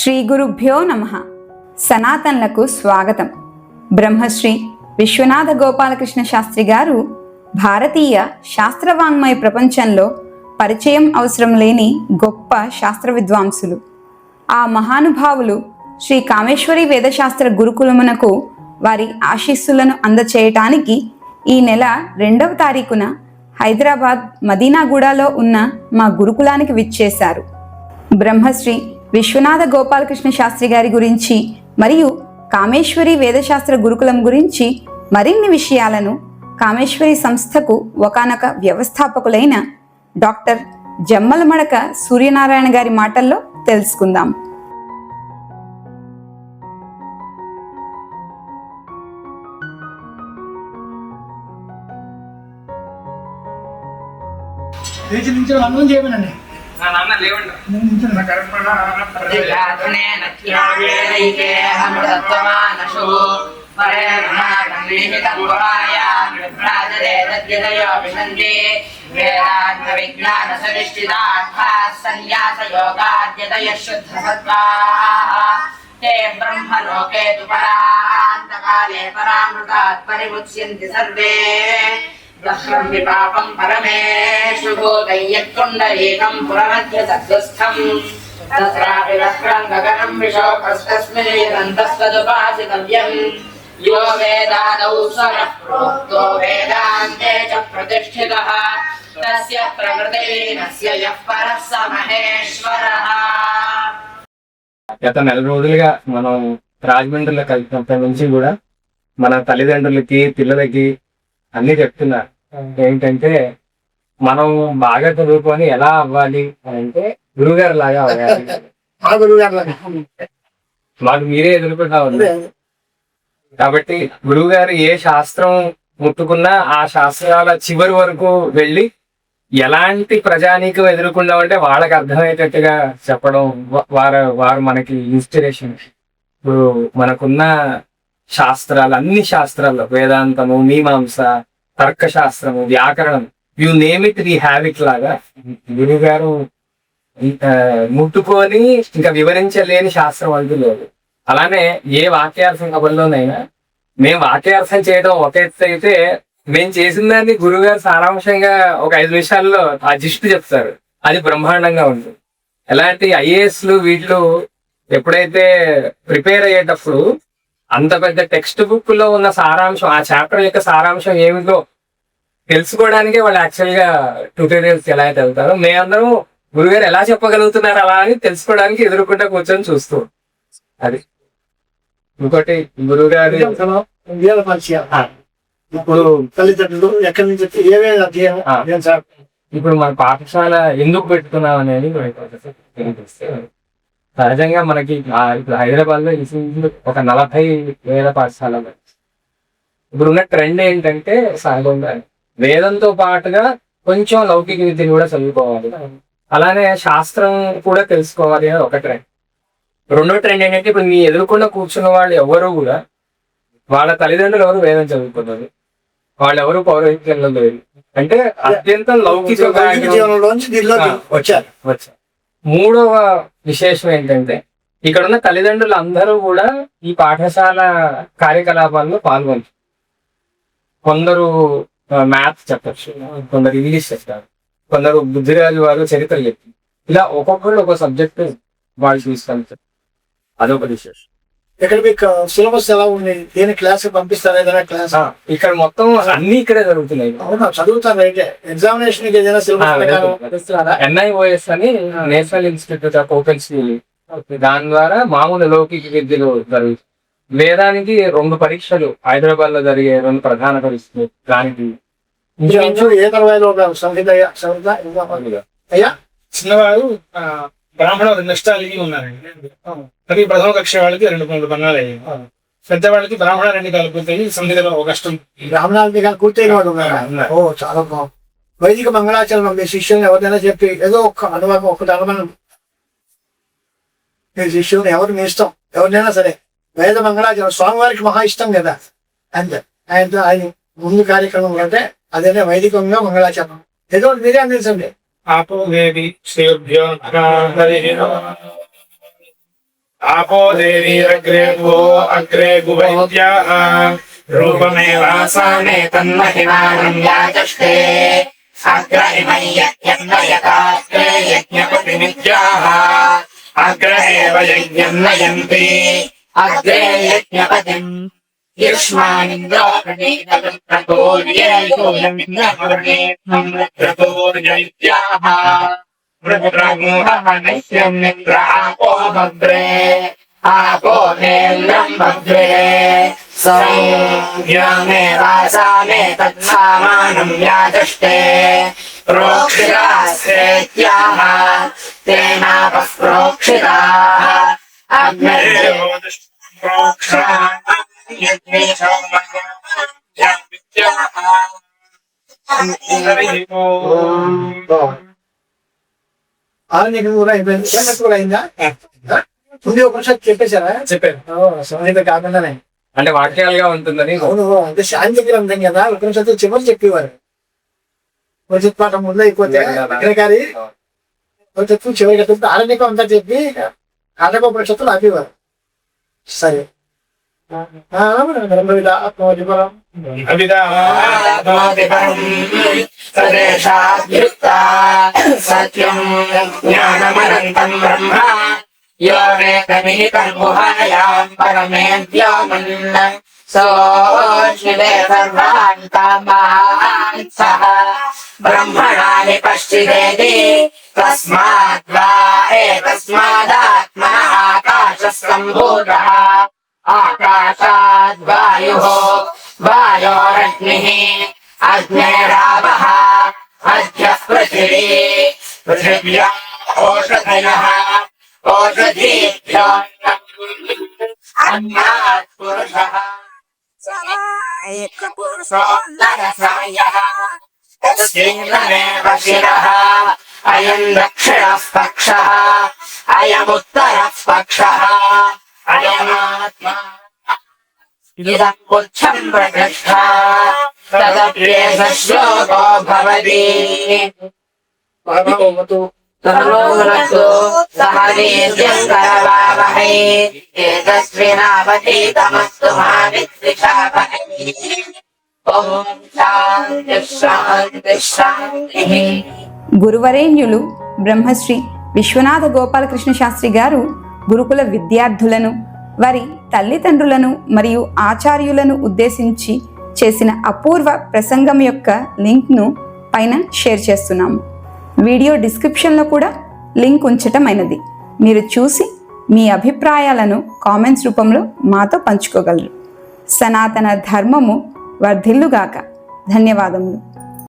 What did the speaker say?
శ్రీ గురుభ్యో నమః. సనాతనలకు స్వాగతం. బ్రహ్మశ్రీ విశ్వనాథ గోపాలకృష్ణ శాస్త్రి గారు భారతీయ శాస్త్రవాంగ్మయ ప్రపంచంలో పరిచయం అవసరం లేని గొప్ప శాస్త్ర విద్వాంసులు. ఆ మహానుభావులు శ్రీ కామేశ్వరి వేదశాస్త్ర గురుకులమునకు వారి ఆశీస్సులను అందచేయటానికి ఈ నెల 2వ తారీఖున హైదరాబాద్ మదీనాగూడలో ఉన్న మా గురుకులానికి విచ్చేశారు. బ్రహ్మశ్రీ విశ్వనాథ గోపాలకృష్ణ శాస్త్రి గారి గురించి మరియు కామేశ్వరి వేదశాస్త్ర గురుకులం గురించి మరిన్ని విషయాలను కామేశ్వరి సంస్థకు ఒకానొక వ్యవస్థాపకులైన డాక్టర్ జమ్మలమడక సూర్యనారాయణ గారి మాటల్లో తెలుసుకుందాం. చేయమనండి. బ్రహ్మలోకే తు పరాంతకాలే పరామృతాత్ పరిముచ్యంతి సర్వే దహ్రం విపాపం పరమేషు భూతయ్యకుండలీకం పురమధ్య సద్దుస్థం తత్రాపి వక్రం గగనం విశోకస్తస్మిన్ యదంతస్తదుపాసితవ్యం యో వేదాదౌ స్వరః ప్రోక్తో వేదాంతే చ ప్రతిష్ఠితః తస్య ప్రకృతిలీనస్య యః పరః స మహేశ్వరః. గత 4 రోజులుగా మనం రాజమండ్రిలో కలిసినప్పటి నుంచి కూడా మన తల్లిదండ్రులకి పిల్లలకి అన్ని చెప్తున్నారు. ఏంటంటే మనం బాగా చదువుకొని ఎలా అవ్వాలి అంటే గురువుగారు లాగా అవ్వాలి. మాకు మీరే ఎదుర్కొంటా ఉన్నారు. కాబట్టి గురువుగారు ఏ శాస్త్రం ముట్టుకున్నా ఆ శాస్త్రాల చివరి వరకు వెళ్ళి ఎలాంటి ప్రజానీకం ఎదుర్కొన్నామంటే వాళ్ళకి అర్థమయ్యేటట్టుగా చెప్పడం, వారు మనకి ఇన్స్పిరేషన్. ఇప్పుడు మనకున్న శాస్త్రాలు, అన్ని శాస్త్రాల్లో వేదాంతము, మీమాంస, తర్కశాస్త్రము, వ్యాకరణం, you name it we have it లాగా గురువు గారు ముట్టుకొని ఇంకా వివరించలేని శాస్త్రం అంటూ లేదు. అలానే ఏ వాక్యార్థం కబుర్లోనైనా మేము వాక్యార్థం చేయడం ఒక ఎత్తు అయితే, మేము చేసిన దాన్ని గురువుగారు సారాంశంగా ఒక 5 నిమిషాల్లో ఆ జిస్ట్ చెప్తారు. అది బ్రహ్మాండంగా ఉంటుంది. ఎలాంటి ఐఏఎస్లు వీటిలో ఎప్పుడైతే ప్రిపేర్ అయ్యేటప్పుడు అంత పెద్ద టెక్స్ట్ బుక్ లో ఉన్న సారాంశం, ఆ చాప్టర్ యొక్క సారాంశం ఏమిటో తెలుసుకోవడానికే వాళ్ళు యాక్చువల్ గా ట్యూటోరియల్స్ ఎలా అయితే వెళ్తారో, మేమందరం గురుగారు ఎలా చెప్పగలుగుతున్నారు అలా అని తెలుసుకోవడానికి ఎదుర్కొంటా కూర్చొని చూస్తూ. అది ఇంకోటి గురువుగారు ఇప్పుడు తల్లిదండ్రులు ఎక్కడి నుంచి ఏమేమి అధ్యయనం సార్, ఇప్పుడు మన పాఠశాల ఎందుకు పెట్టుకున్నాం అనేది సహజంగా మనకి ఇప్పుడు హైదరాబాద్ లో ఒక 40,000 పాఠశాలలు. ఇప్పుడున్న ట్రెండ్ ఏంటంటే సహజంగా వేదంతో పాటుగా కొంచెం లౌకిక విద్యను కూడా చదువుకోవాలి, అలానే శాస్త్రం కూడా తెలుసుకోవాలి అని ఒక ట్రెండ్. రెండో ట్రెండ్ ఏంటంటే ఇప్పుడు మీ ఎదుర్కొన్న కూర్చున్న వాళ్ళు ఎవరు కూడా వాళ్ళ తల్లిదండ్రులు ఎవరు వేదం చదువుకున్నారు, వాళ్ళు ఎవరు పౌరోహిత్యంలో లేదు, అంటే అత్యంత లౌకిక వచ్చారు. మూడవ విశేషం ఏంటంటే ఇక్కడ ఉన్న తల్లిదండ్రులు అందరూ కూడా ఈ పాఠశాల కార్యకలాపాల్లో పాల్గొంటారు. కొందరు మ్యాథ్స్ చెప్పచ్చు, కొందరు ఇంగ్లీష్ చెప్తారు, కొందరు బుద్ధిరాజు వారు చరిత్ర చెప్పి, ఇలా ఒక్కొక్కరు ఒక సబ్జెక్ట్ వాళ్ళు తీసుకెళ్తారు. అదొక విశేషం. ఇక్కడ మీకు సిలబస్ ఎలా ఉంది, దేని క్లాస్ పంపిస్తారా? ఏదైనా క్లాస్ ఇక్కడ మొత్తం అన్ని ఇక్కడే జరుగుతున్నాయి. అవునా, చదువుతారు అయితే ఎగ్జామినేషన్ ఏదైనా సిలబస్ NIOS అని national institute of open school, దాని ద్వారా మామూలు లౌకిక విద్యలు జరుగుతుంది. వేదానికి 2 పరీక్షలు హైదరాబాద్ లో జరిగే 2 ప్రధాన పరీక్షలు. దానికి ఏ తరవాయిలో సంహిత అయ్యా చిన్నవారు బ్రాహ్మణ 2 నష్టాలు ఉన్నారండి. ప్రతి ప్రథమ కక్ష వాళ్ళకి 2 పన్నాలు అయ్యాయి. పెద్దవాళ్ళకి బ్రాహ్మణ 2 కలిపితే సంహితలో ఒక కష్టం. బ్రాహ్మణాలు పూర్తయిన వాడు ఉన్నారా? ఓ చాలా బాగుంది. వైదిక మంగళాచరణం మీ శిష్యుని ఎవరినైనా చెప్పి ఏదో ఒక అనుభవం ఒకటి అనుమానం, మీ శిష్యుని ఎవరు మీ ఇష్టం, ఎవరినైనా సరే వేద మంగళాచరణం స్వామివారికి మహా ఇష్టం కదా, అంతే. ఆయన ముందు కార్యక్రమం అంటే అదేనే వైదికంగా మంగళాచరణం ఏదో మీరే అందించండి. ఆపో దేవి శ్రీభ్యో आपो देवीरग्रे वो अग्रे गुवैद्याः रूपमेवासाने तन्महिमानं याचष्टे अग्र इमै यज्ञन्नयताग्रे यज्ञपतिनित्याः अग्र एव यज्ञं नयन्ति अग्रे यज्ञपतिम् युष्मानिन्द्रो प्रतोर्यैत्याः रुद्रमूहमनित्यं निद्र आपो भद्रे आपो नेन्द्रं भद्रे सौम्यमेवासाने तत्सामानं याचष्टे प्रोक्षितास्तेत्याः तेनापः प्रोक्षिताः अग्निर्देवो प्रोक्षा ఆరణ్యకం కూడా అయిపోయింది. కూడా అయిందా? ముందు ఉపనిషత్తు చెప్పేశారా? చెప్పారు. సంహిత కాకుండానే అంటే వాక్యాలుగా ఉంటుందని. అవును, అంటే శాంతి గ్రంథం కదా, ఉపనిషత్తు చివరి చెప్పేవారు. ఉపనిషత్ పాఠం ముందు అయిపోతే విగ్రహకారి ఉపనిషత్తు చివరి కట్టితే ఆరణ్యకం అంతా చెప్పి ఆటకోపనిషత్తులు ఆపేవారు. సరే सत्यं ज्ञानमनन्तं ब्रह्म यो वेदमिहितं गुहायां परमेऽव्योमन् सोऽश्विवे सर्वान् कामान् सः ब्रह्मणा निपश्चिदेति तस्माद् वा एतस्मादात्मनः आकाशः सम्भूतः आकाशाद् वायुः वायोरग्निः अग्नेरावः अद्यः पृथिवी पृथिव्या ओषधयः ओषधीभ्यो अन्नात् पुरुषः एकपुरुषो नरसायः तस्मिन्नेव शिरः अयम् दक्षिणः पक्षः अयमुत्तरः पक्षः अयमात्मा इदं पुच्छं प्रतिष्ठा तदप्येष श्लोको भवति तनोरतो सह वीर्यं करवावहै तेजस्विनावधीतमस्तु मा विद्विषावहै ॐ शान्तिः शान्तिः शान्तिः. గురువరేణ్యులు బ్రహ్మశ్రీ విశ్వనాథ గోపాలకృష్ణ శాస్త్రి గారు గురుకుల విద్యార్థులను, వారి తల్లిదండ్రులను మరియు ఆచార్యులను ఉద్దేశించి చేసిన అపూర్వ ప్రసంగం యొక్క లింక్ను పైన షేర్ చేస్తున్నాము. వీడియో డిస్క్రిప్షన్లో కూడా లింక్ ఉంచటమైనది. మీరు చూసి మీ అభిప్రాయాలను కామెంట్స్ రూపంలో మాతో పంచుకోగలరు. సనాతన ధర్మము వర్ధిల్లుగాక. ధన్యవాదములు.